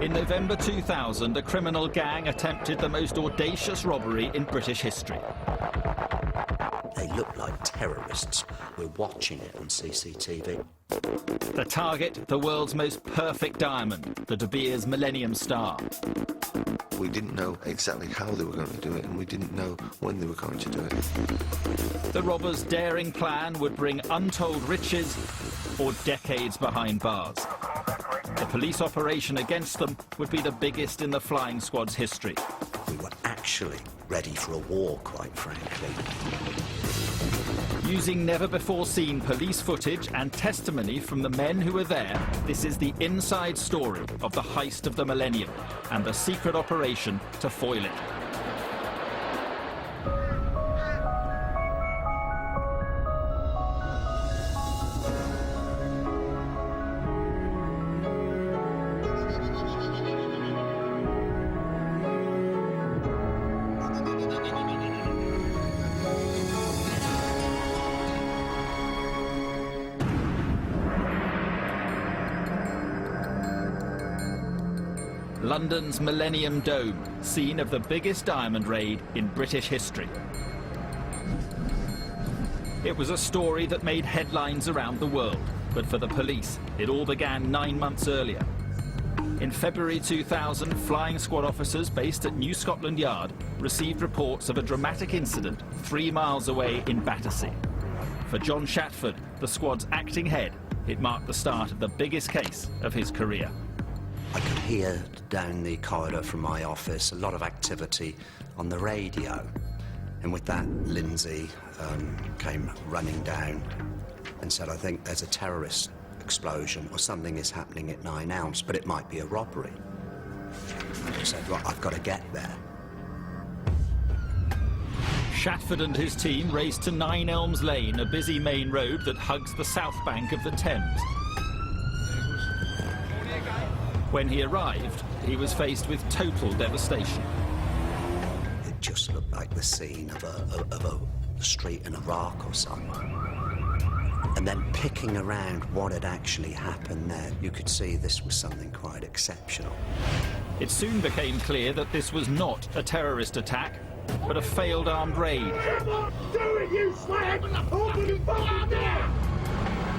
In November 2000, a criminal gang attempted the most audacious robbery in British history. They look like terrorists. We're watching it on CCTV. The target, the world's most perfect diamond, the De Beers Millennium Star. We didn't know exactly how they were going to do it, and we didn't know when they were going to do it. The robbers' daring plan would bring untold riches or decades behind bars. The police operation against them would be the biggest in the flying squad's history. We were actually ready for a war, quite frankly. Using never-before-seen police footage and testimony from the men who were there, this is the inside story of the heist of the millennium and the secret operation to foil it. London's Millennium Dome, scene of the biggest diamond raid in British history. It was a story that made headlines around the world, but for the police, it all began 9 months earlier. In February 2000, flying squad officers based at New Scotland Yard received reports of a dramatic incident 3 miles away in Battersea. For John Shatford, the squad's acting head, it marked the start of the biggest case of his career. I could hear down the corridor from my office a lot of activity on the radio. And with that, Lindsay came running down and said, I think there's a terrorist explosion or something is happening at 9 Elms, but it might be a robbery. I said, well, I've got to get there. Shatford and his team raced to 9 Elms Lane, a busy main road that hugs the south bank of the Thames. When he arrived, he was faced with total devastation. It just looked like the scene of a street in Iraq or something. And then picking around what had actually happened there, you could see this was something quite exceptional. It soon became clear that this was not a terrorist attack, but a failed armed raid. Come on, do it, you slag! Open the fucking door!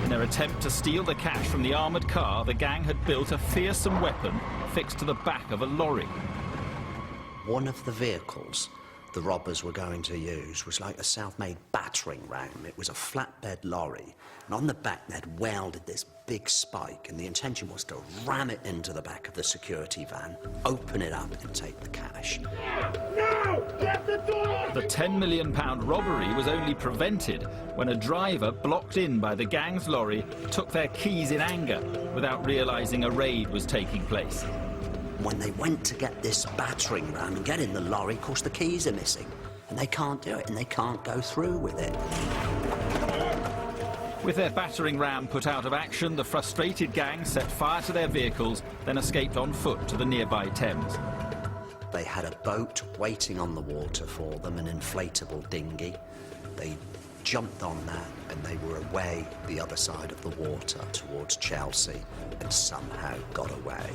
In their attempt to steal the cash from the armoured car, the gang had built a fearsome weapon fixed to the back of a lorry. One of the vehicles the robbers were going to use was like a self-made battering ram. It was a flatbed lorry, and on the back they'd welded this big spike, and the intention was to ram it into the back of the security van, open it up and take the cash. No! Get the door! The £10 million robbery was only prevented when a driver blocked in by the gang's lorry took their keys in anger without realising a raid was taking place. When they went to get this battering ram and get in the lorry, of course the keys are missing, and they can't do it, and they can't go through with it. With their battering ram put out of action, the frustrated gang set fire to their vehicles, then escaped on foot to the nearby Thames. They had a boat waiting on the water for them, an inflatable dinghy. They jumped on that and they were away the other side of the water towards Chelsea and somehow got away.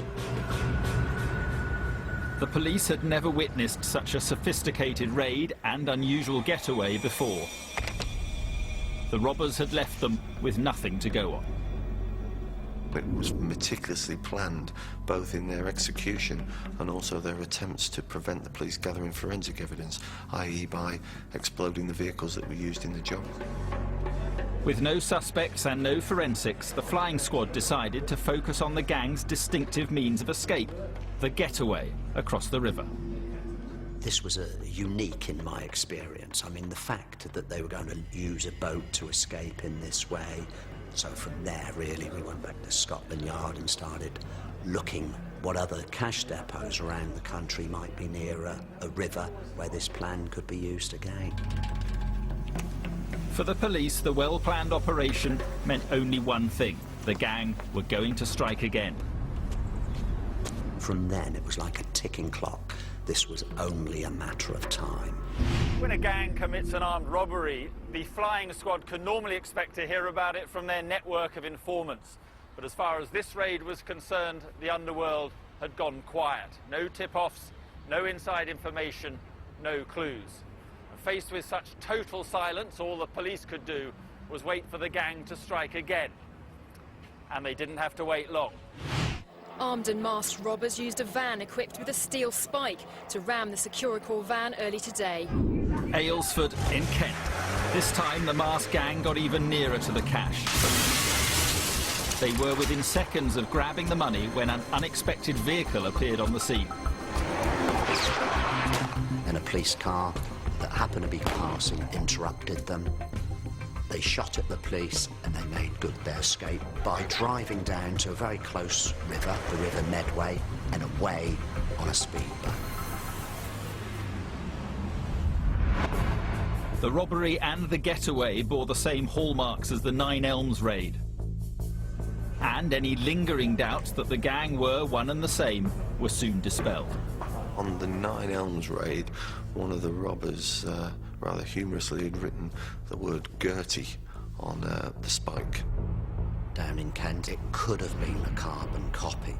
The police had never witnessed such a sophisticated raid and unusual getaway before. The robbers had left them with nothing to go on. It was meticulously planned, both in their execution and also their attempts to prevent the police gathering forensic evidence, i.e. by exploding the vehicles that were used in the job. With no suspects and no forensics, the flying squad decided to focus on the gang's distinctive means of escape, the getaway across the river. This was unique in my experience. I mean, the fact that they were going to use a boat to escape in this way. So from there, really, we went back to Scotland Yard and started looking what other cash depots around the country might be near a river where this plan could be used again. For the police, the well-planned operation meant only one thing. The gang were going to strike again. From then, it was like a ticking clock. This was only a matter of time. When a gang commits an armed robbery, the flying squad can normally expect to hear about it from their network of informants. But as far as this raid was concerned, the underworld had gone quiet. No tip-offs, no inside information, no clues. And faced with such total silence, all the police could do was wait for the gang to strike again. And they didn't have to wait long. Armed and masked robbers used a van equipped with a steel spike to ram the Securicor van early today. Aylesford in Kent. This time the masked gang got even nearer to the cash. They were within seconds of grabbing the money when an unexpected vehicle appeared on the scene. And a police car that happened to be passing interrupted them. They shot at the police and they made good their escape by driving down to a very close river, the River Medway, and away on a speedboat. The robbery and the getaway bore the same hallmarks as the Nine Elms raid. And any lingering doubts that the gang were one and the same were soon dispelled. On the Nine Elms raid, one of the robbers rather humorously had written the word Gertie on the spike. Down in Kent, it could have been a carbon copy.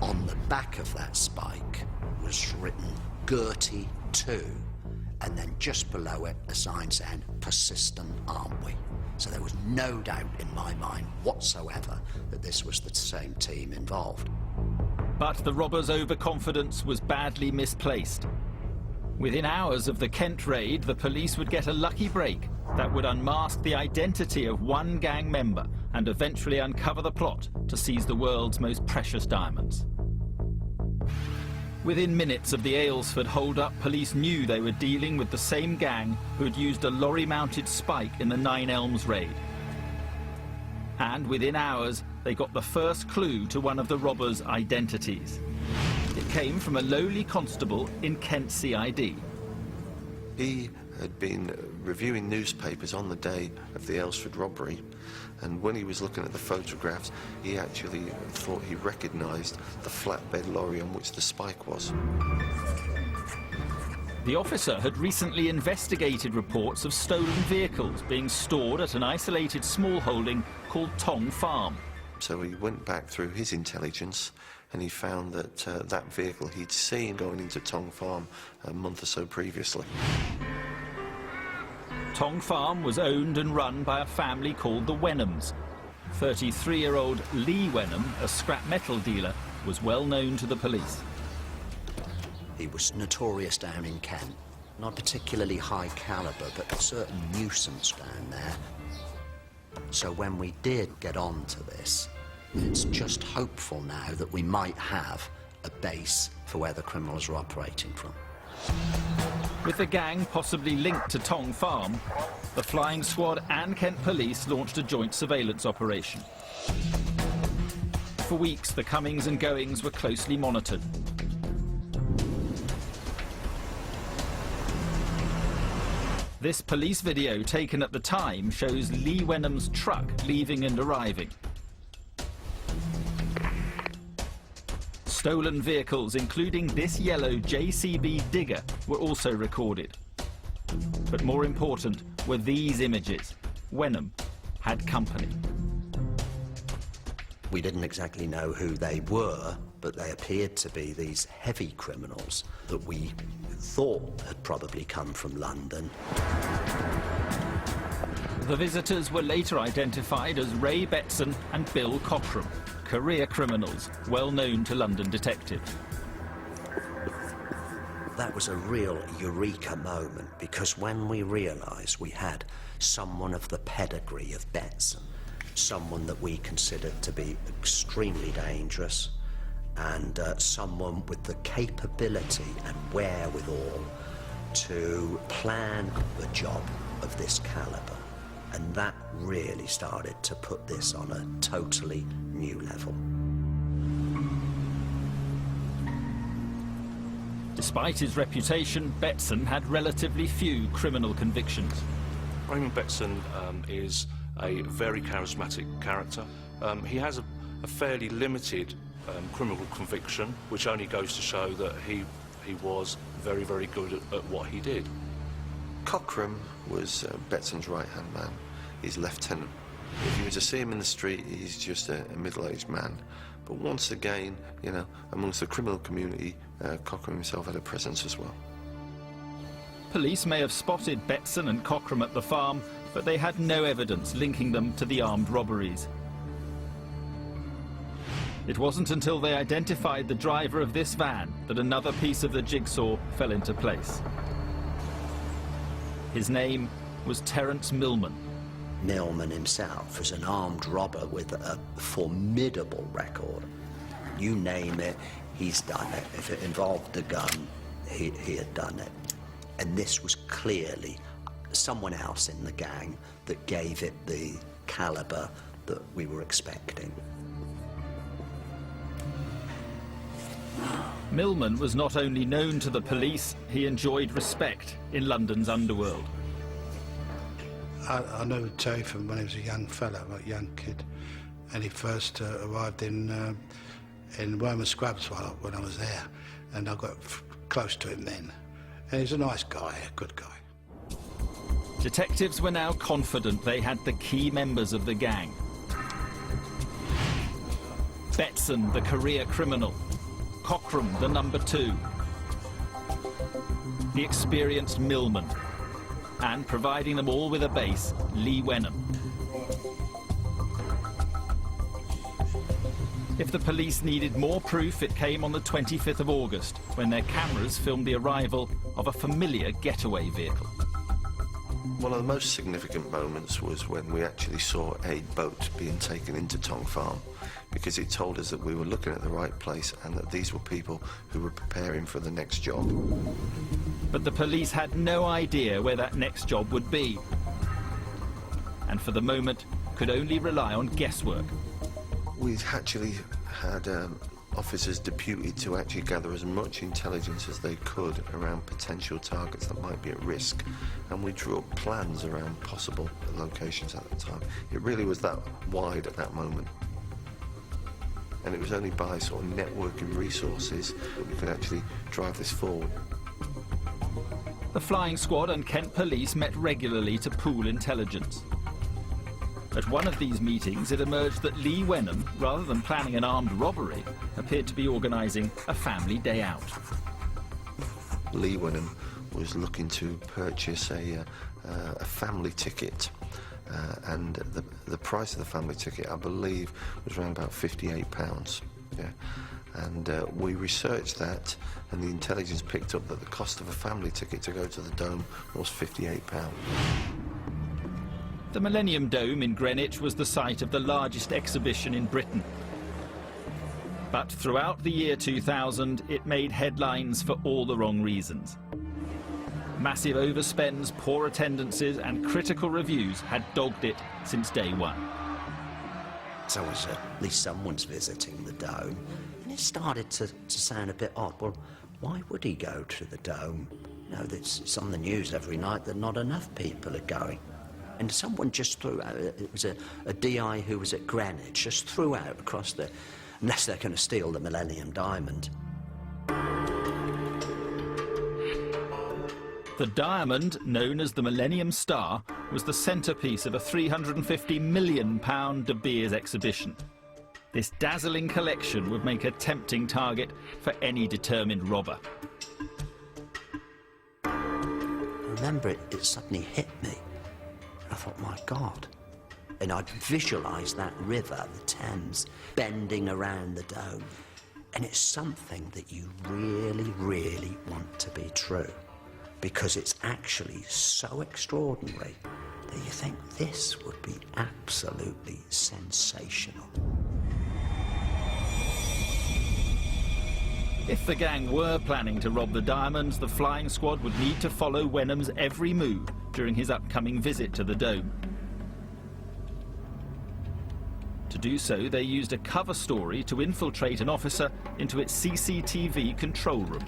On the back of that spike was written Gertie 2, and then just below it a sign saying, "Persistent, aren't we?" So there was no doubt in my mind whatsoever that this was the same team involved. But the robbers' overconfidence was badly misplaced. Within hours of the Kent raid, the police would get a lucky break that would unmask the identity of one gang member and eventually uncover the plot to seize the world's most precious diamonds. Within minutes of the Aylesford hold-up, police knew they were dealing with the same gang who had used a lorry-mounted spike in the Nine Elms raid. And within hours, they got the first clue to one of the robbers' identities. It came from a lowly constable in Kent CID. He had been reviewing newspapers on the day of the Aylesford robbery, and when he was looking at the photographs, he actually thought he recognised the flatbed lorry on which the spike was. The officer had recently investigated reports of stolen vehicles being stored at an isolated small holding called Tong Farm. So he went back through his intelligence and he found that that vehicle he'd seen going into Tong Farm a month or so previously. Tong Farm was owned and run by a family called the Wenhams. 33-year-old Lee Wenham, a scrap metal dealer, was well known to the police. He was notorious down in Kent. Not particularly high caliber, but a certain nuisance down there. So when we did get on to this, it's just hopeful now that we might have a base for where the criminals are operating from. With the gang possibly linked to Tong Farm, the Flying Squad and Kent Police launched a joint surveillance operation. For weeks, the comings and goings were closely monitored. This police video taken at the time shows Lee Wenham's truck leaving and arriving. Stolen vehicles, including this yellow JCB digger, were also recorded. But more important were these images. Wenham had company. We didn't exactly know who they were, but they appeared to be these heavy criminals that we thought had probably come from London. The visitors were later identified as Ray Betson and Bill Cockram, career criminals well known to London detectives. That was a real eureka moment, because when we realised we had someone of the pedigree of Betson, someone that we considered to be extremely dangerous, and someone with the capability and wherewithal to plan the job of this calibre. And that really started to put this on a totally new level. Despite his reputation, Betson had relatively few criminal convictions. Raymond Betson is a very charismatic character. He has a fairly limited criminal conviction, which only goes to show that he was very, very good at what he did. Cockram was Betson's right-hand man, his lieutenant. If you were to see him in the street, he's just a middle-aged man. But once again, you know, amongst the criminal community, Cockram himself had a presence as well. Police may have spotted Betson and Cockram at the farm, but they had no evidence linking them to the armed robberies. It wasn't until they identified the driver of this van that another piece of the jigsaw fell into place. His name was Terence Millman. Millman himself was an armed robber with a formidable record. You name it, he's done it. If it involved the gun, he had done it. And this was clearly someone else in the gang that gave it the caliber that we were expecting. Millman was not only known to the police, he enjoyed respect in London's underworld. I knew Terry from when he was a young fella, like a young kid, and he first arrived in Wormer Scrubs when I was there, and I got close to him then. And he's a nice guy, a good guy. Detectives were now confident they had the key members of the gang. Betson, the career criminal. Cockram, the number 2. The experienced Millman. And providing them all with a base, Lee Wenham. If the police needed more proof, it came on the 25th of August, when their cameras filmed the arrival of a familiar getaway vehicle. One of the most significant moments was when we actually saw a boat being taken into Tong Farm, because it told us that we were looking at the right place and that these were people who were preparing for the next job. But the police had no idea where that next job would be, and for the moment could only rely on guesswork. We'd actually had officers deputed to actually gather as much intelligence as they could around potential targets that might be at risk, and we drew up plans around possible locations at the time. It really was that wide at that moment. And it was only by sort of networking resources that we could actually drive this forward. The flying squad and Kent police met regularly to pool intelligence. At one of these meetings, it emerged that Lee Wenham, rather than planning an armed robbery, appeared to be organising a family day out. Lee Wenham was looking to purchase a family ticket, and the price of the family ticket, I believe, was around about £58. Yeah. And we researched that, and the intelligence picked up that the cost of a family ticket to go to the Dome was £58. The Millennium Dome in Greenwich was the site of the largest exhibition in Britain. But throughout the year 2000, it made headlines for all the wrong reasons. Massive overspends, poor attendances and critical reviews had dogged it since day one. So as at least someone's visiting the Dome, and it started to sound a bit odd. Well, why would he go to the Dome? You know, it's on the news every night that not enough people are going. And someone just threw out, it was a DI who was at Greenwich, just threw out across the, unless they're going to steal the Millennium Diamond. The diamond, known as the Millennium Star, was the centrepiece of a £350 million De Beers exhibition. This dazzling collection would make a tempting target for any determined robber. I remember it suddenly hit me. I thought, my God. And I'd visualised that river, the Thames, bending around the Dome. And it's something that you really, really want to be true, because it's actually so extraordinary that you think this would be absolutely sensational. If the gang were planning to rob the diamonds, the flying squad would need to follow Wenham's every move during his upcoming visit to the Dome. To do so, they used a cover story to infiltrate an officer into its CCTV control room.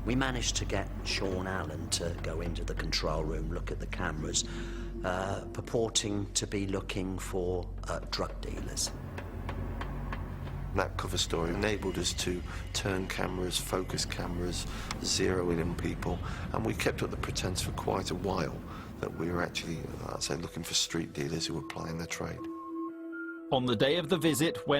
We managed to get Sean Allen to go into the control room, look at the cameras, purporting to be looking for drug dealers. That cover story enabled us to turn cameras, focus cameras, zero in on people, and we kept up the pretense for quite a while that we were actually, I'd say, looking for street dealers who were plying their trade. On the day of the visit, when